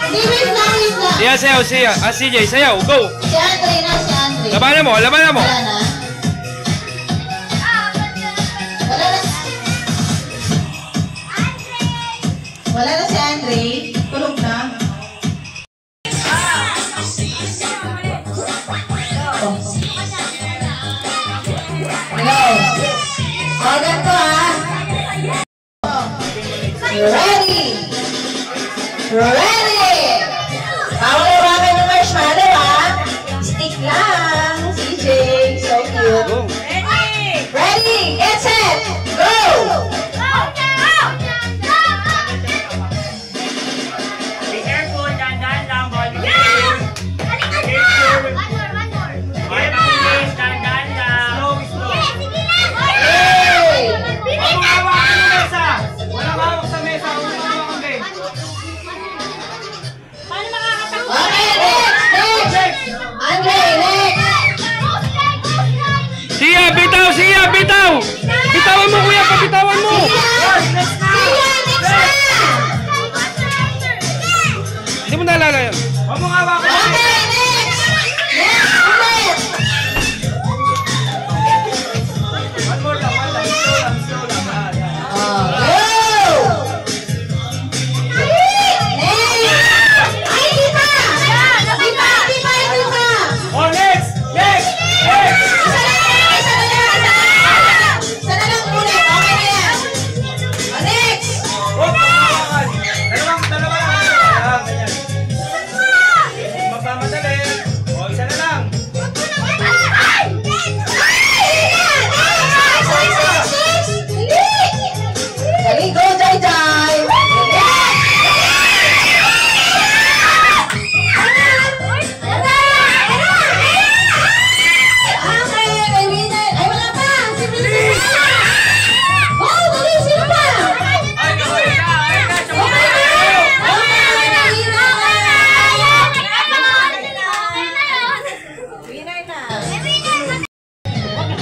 Hindi, wait lang, wait lang. Siya, sayaw, siya. CJ, sayaw. Go. Si Andre na, si Andre. Labanan mo, labanan mo. Wala na. Wala na. Wala na si Andre. Tulog na. Go. O, ganito Ready! Ready! Bawal yung mga ng marshmallow, Stick lang. CJ, so cute. Go. Ready! Get set! Go! Be careful, dandan lang, boy. Siya, bitaw, siya, bitaw. Bitawan mo, kuya, pabitawan mo. Hindi mo naalala yun. Huwag mong hawakan. One more lang, one lang. Slow lang. Oh, next! Huwag mong hawakan. Dalawa lang. Ganyan. Magmamadali. O, isa na lang. Dali, go, Jai Jai!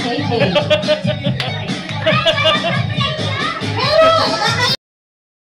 Hey, hey.